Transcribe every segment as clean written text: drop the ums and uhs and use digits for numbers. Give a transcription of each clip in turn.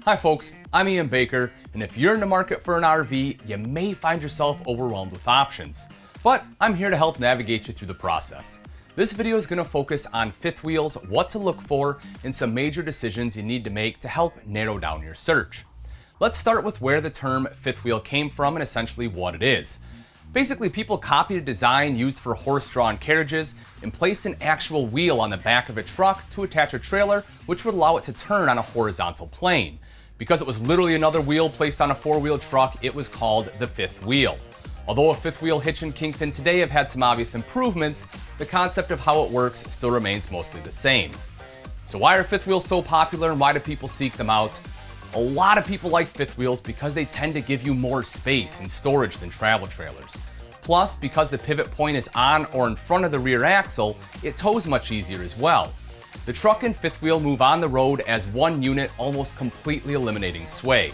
Hi folks, I'm Ian Baker, and if you're in the market for an RV, you may find yourself overwhelmed with options. But I'm here to help navigate you through the process. This video is going to focus on fifth wheels, what to look for, and some major decisions you need to make to help narrow down your search. Let's start with where the term fifth wheel came from and essentially what it is. Basically, people copied a design used for horse-drawn carriages and placed an actual wheel on the back of a truck to attach a trailer, which would allow it to turn on a horizontal plane. Because it was literally another wheel placed on a four-wheel truck, it was called the fifth wheel. Although a fifth wheel hitch and kingpin today have had some obvious improvements, the concept of how it works still remains mostly the same. So why are fifth wheels so popular and why do people seek them out? A lot of people like fifth wheels because they tend to give you more space and storage than travel trailers. Plus, because the pivot point is on or in front of the rear axle, it tows much easier as well. The truck and fifth wheel move on the road as one unit, almost completely eliminating sway.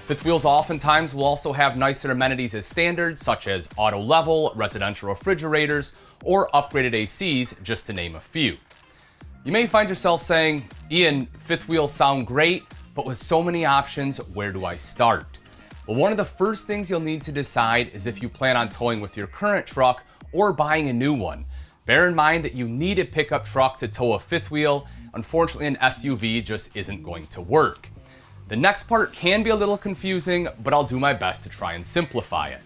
Fifth wheels oftentimes will also have nicer amenities as standard, such as auto level, residential refrigerators, or upgraded ACs, just to name a few. You may find yourself saying, Ian, fifth wheels sound great, but with so many options, where do I start? Well, one of the first things you'll need to decide is if you plan on towing with your current truck or buying a new one. Bear in mind that you need a pickup truck to tow a fifth wheel. Unfortunately, an SUV just isn't going to work. The next part can be a little confusing, but I'll do my best to try and simplify it.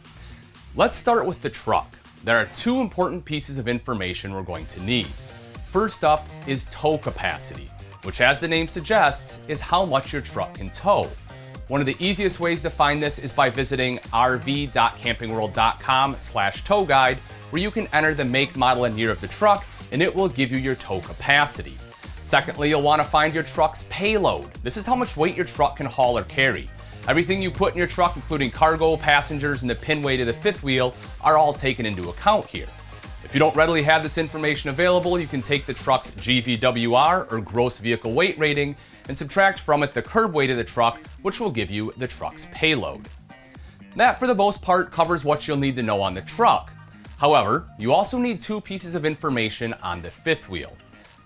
Let's start with the truck. There are two important pieces of information we're going to need. First up is tow capacity, which, as the name suggests, is how much your truck can tow. One of the easiest ways to find this is by visiting rv.campingworld.com/tow guide, where you can enter the make, model, and year of the truck, and it will give you your tow capacity. Secondly, you'll want to find your truck's payload. This is how much weight your truck can haul or carry. Everything you put in your truck, including cargo, passengers, and the pin weight of the fifth wheel, are all taken into account here. If you don't readily have this information available, you can take the truck's GVWR, or gross vehicle weight rating, and subtract from it the curb weight of the truck, which will give you the truck's payload. That, for the most part, covers what you'll need to know on the truck. However, you also need two pieces of information on the fifth wheel.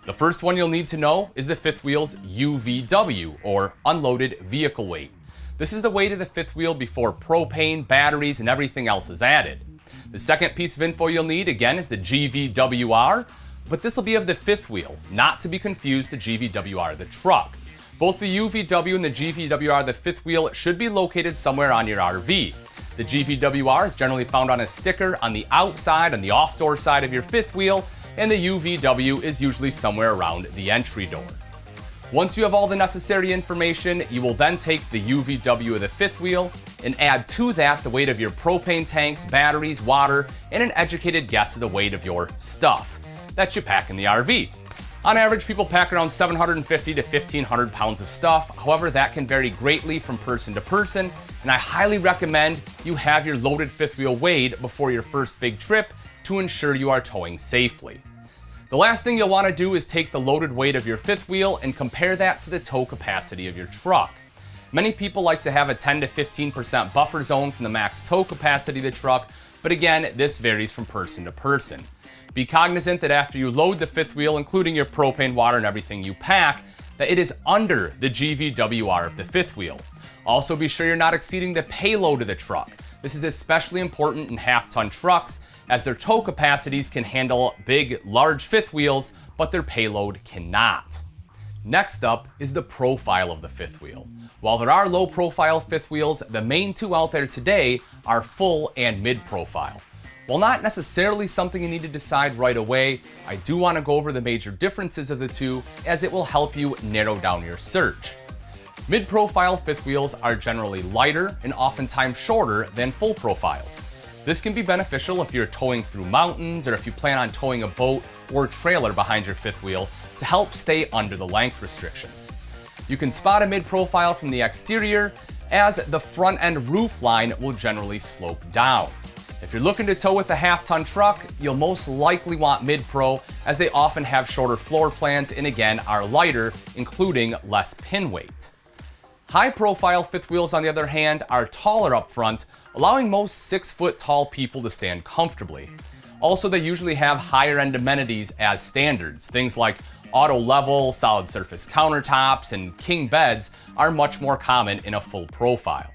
The first one you'll need to know is the fifth wheel's UVW, or unloaded vehicle weight. This is the weight of the fifth wheel before propane, batteries, and everything else is added. The second piece of info you'll need, again, is the GVWR, but this will be of the fifth wheel, not to be confused with the GVWR of the truck. Both the UVW and the GVWR of the fifth wheel should be located somewhere on your RV. The GVWR is generally found on a sticker on the outside, on the off-door side of your fifth wheel, and the UVW is usually somewhere around the entry door. Once you have all the necessary information, you will then take the UVW of the fifth wheel and add to that the weight of your propane tanks, batteries, water, and an educated guess of the weight of your stuff that you pack in the RV. On average, people pack around 750 to 1,500 pounds of stuff. However, that can vary greatly from person to person, and I highly recommend you have your loaded fifth wheel weighed before your first big trip to ensure you are towing safely. The last thing you'll want to do is take the loaded weight of your fifth wheel and compare that to the tow capacity of your truck. Many people like to have a 10 to 15% buffer zone from the max tow capacity of the truck, but again, this varies from person to person. Be cognizant that after you load the fifth wheel, including your propane, water, and everything you pack, that it is under the GVWR of the fifth wheel. Also, be sure you're not exceeding the payload of the truck. This is especially important in half-ton trucks, as their tow capacities can handle big, large fifth wheels, but their payload cannot. Next up is the profile of the fifth wheel. While there are low-profile fifth wheels, the main two out there today are full and mid-profile. While not necessarily something you need to decide right away, I do want to go over the major differences of the two, as it will help you narrow down your search. Mid-profile fifth wheels are generally lighter and oftentimes shorter than full profiles. This can be beneficial if you're towing through mountains or if you plan on towing a boat or trailer behind your fifth wheel to help stay under the length restrictions. You can spot a mid-profile from the exterior, as the front end roof line will generally slope down. If you're looking to tow with a half-ton truck, you'll most likely want mid-pro, as they often have shorter floor plans and again are lighter, including less pin weight. High-profile fifth wheels, on the other hand, are taller up front, allowing most 6-foot tall people to stand comfortably. Also, they usually have higher end amenities as standards. Things like auto level, solid surface countertops, and king beds are much more common in a full profile.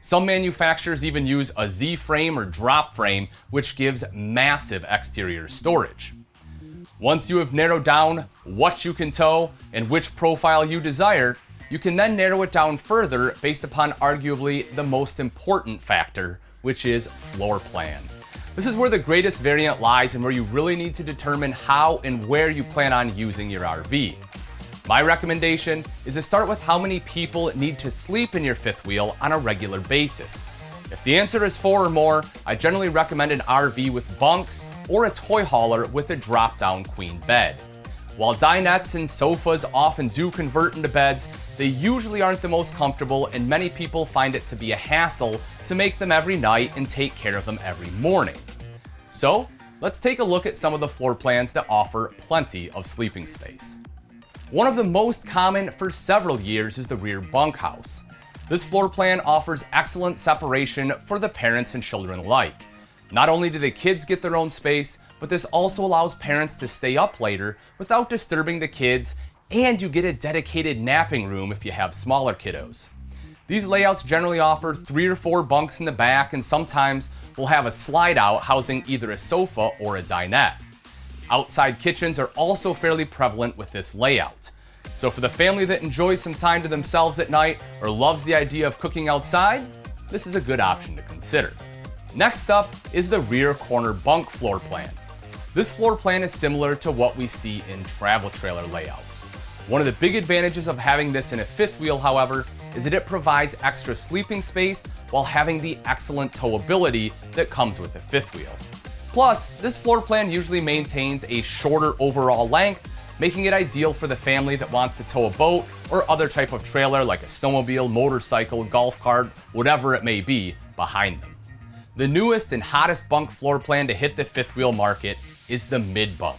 Some manufacturers even use a Z-frame or drop frame, which gives massive exterior storage. Once you have narrowed down what you can tow and which profile you desire, you can then narrow it down further based upon arguably the most important factor, which is floor plan. This is where the greatest variant lies and where you really need to determine how and where you plan on using your RV. My recommendation is to start with how many people need to sleep in your fifth wheel on a regular basis. If the answer is 4 or more, I generally recommend an RV with bunks or a toy hauler with a drop-down queen bed. While dinettes and sofas often do convert into beds, they usually aren't the most comfortable, and many people find it to be a hassle to make them every night and take care of them every morning. So, let's take a look at some of the floor plans that offer plenty of sleeping space. One of the most common for several years is the rear bunkhouse. This floor plan offers excellent separation for the parents and children alike. Not only do the kids get their own space, but this also allows parents to stay up later without disturbing the kids, and you get a dedicated napping room if you have smaller kiddos. These layouts generally offer 3 or 4 bunks in the back, and sometimes will have a slide out housing either a sofa or a dinette. Outside kitchens are also fairly prevalent with this layout. So for the family that enjoys some time to themselves at night or loves the idea of cooking outside, this is a good option to consider. Next up is the rear corner bunk floor plan. This floor plan is similar to what we see in travel trailer layouts. One of the big advantages of having this in a fifth wheel, however, is that it provides extra sleeping space while having the excellent towability that comes with a fifth wheel. Plus, this floor plan usually maintains a shorter overall length, making it ideal for the family that wants to tow a boat or other type of trailer like a snowmobile, motorcycle, golf cart, whatever it may be, behind them. The newest and hottest bunk floor plan to hit the fifth wheel market is the mid bunk.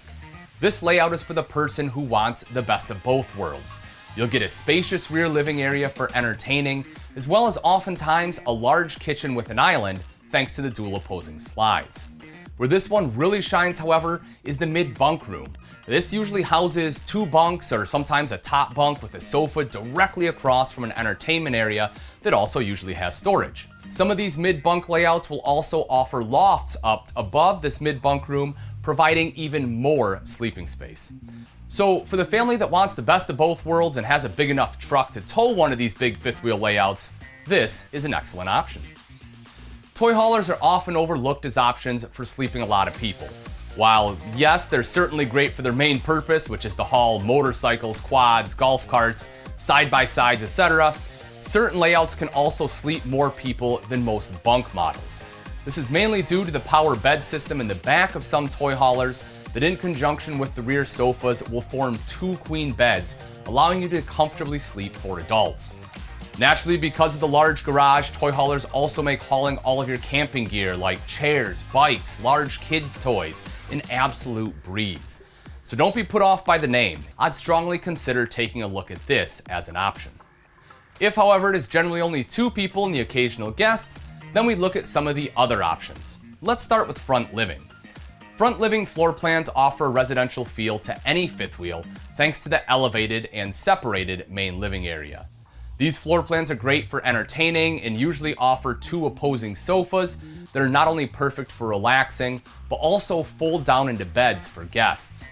This layout is for the person who wants the best of both worlds. You'll get a spacious rear living area for entertaining, as well as oftentimes a large kitchen with an island thanks to the dual opposing slides. Where this one really shines, however, is the mid bunk room. This usually houses 2 bunks or sometimes a top bunk with a sofa directly across from an entertainment area that also usually has storage. Some of these mid bunk layouts will also offer lofts up above this mid bunk room, providing even more sleeping space. So for the family that wants the best of both worlds and has a big enough truck to tow one of these big fifth wheel layouts, this is an excellent option. Toy haulers are often overlooked as options for sleeping a lot of people. While yes, they're certainly great for their main purpose, which is to haul motorcycles, quads, golf carts, side-by-sides, etc., certain layouts can also sleep more people than most bunk models. This is mainly due to the power bed system in the back of some toy haulers that, in conjunction with the rear sofas, will form 2 queen beds, allowing you to comfortably sleep 4 adults. Naturally, because of the large garage, toy haulers also make hauling all of your camping gear like chairs, bikes, large kids' toys an absolute breeze. So don't be put off by the name. I'd strongly consider taking a look at this as an option. If, however, it is generally only 2 people and the occasional guests, then we look at some of the other options. Let's start with front living. Front living floor plans offer a residential feel to any fifth wheel thanks to the elevated and separated main living area. These floor plans are great for entertaining and usually offer 2 opposing sofas that are not only perfect for relaxing, but also fold down into beds for guests.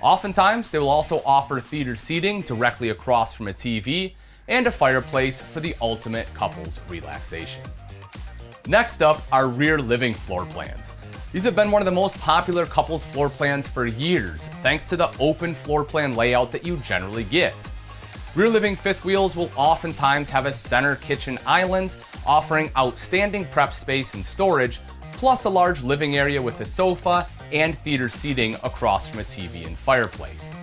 Oftentimes, they will also offer theater seating directly across from a TV and a fireplace for the ultimate couples relaxation. Next up are rear living floor plans. These have been one of the most popular couples floor plans for years, thanks to the open floor plan layout that you generally get. Rear living fifth wheels will oftentimes have a center kitchen island, offering outstanding prep space and storage, plus a large living area with a sofa and theater seating across from a TV and fireplace.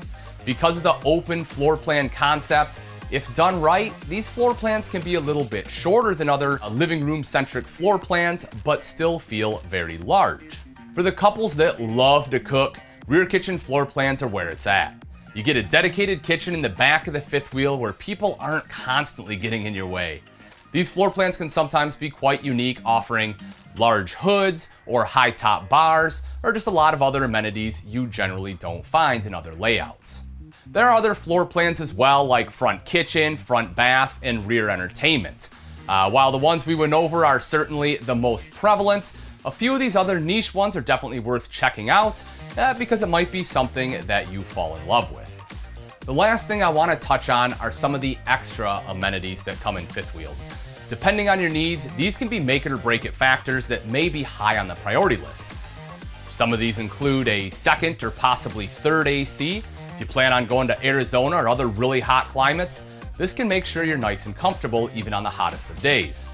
Because of the open floor plan concept, if done right, these floor plans can be a little bit shorter than other living room-centric floor plans, but still feel very large. For the couples that love to cook, rear kitchen floor plans are where it's at. You get a dedicated kitchen in the back of the fifth wheel where people aren't constantly getting in your way. These floor plans can sometimes be quite unique, offering large hoods or high top bars, or just a lot of other amenities you generally don't find in other layouts. There are other floor plans as well, like front kitchen, front bath, and rear entertainment. While the ones we went over are certainly the most prevalent, a few of these other niche ones are definitely worth checking out because it might be something that you fall in love with. The last thing I want to touch on are some of the extra amenities that come in fifth wheels. Depending on your needs, these can be make it or break it factors that may be high on the priority list. Some of these include a second or possibly third AC. If you plan on going to Arizona or other really hot climates, this can make sure you're nice and comfortable even on the hottest of days.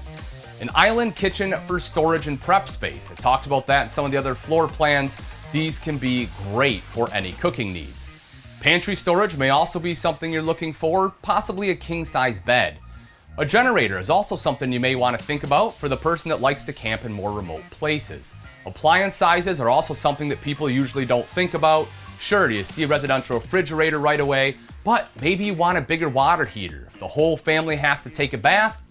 An island kitchen for storage and prep space. I talked about that in some of the other floor plans. These can be great for any cooking needs. Pantry storage may also be something you're looking for, possibly a king-size bed. A generator is also something you may want to think about for the person that likes to camp in more remote places. Appliance sizes are also something that people usually don't think about. Sure, you see a residential refrigerator right away, but maybe you want a bigger water heater. If the whole family has to take a bath,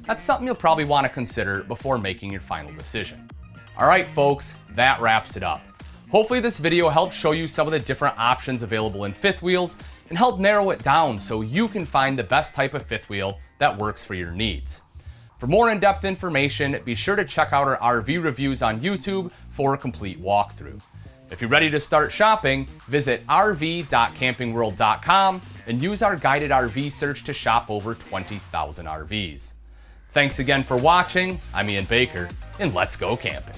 that's something you'll probably want to consider before making your final decision. All right, folks, that wraps it up. Hopefully this video helps show you some of the different options available in fifth wheels and help narrow it down so you can find the best type of fifth wheel that works for your needs. For more in-depth information, be sure to check out our RV reviews on YouTube for a complete walkthrough. If you're ready to start shopping, visit rv.campingworld.com and use our guided RV search to shop over 20,000 RVs. Thanks again for watching. I'm Ian Baker, and let's go camping.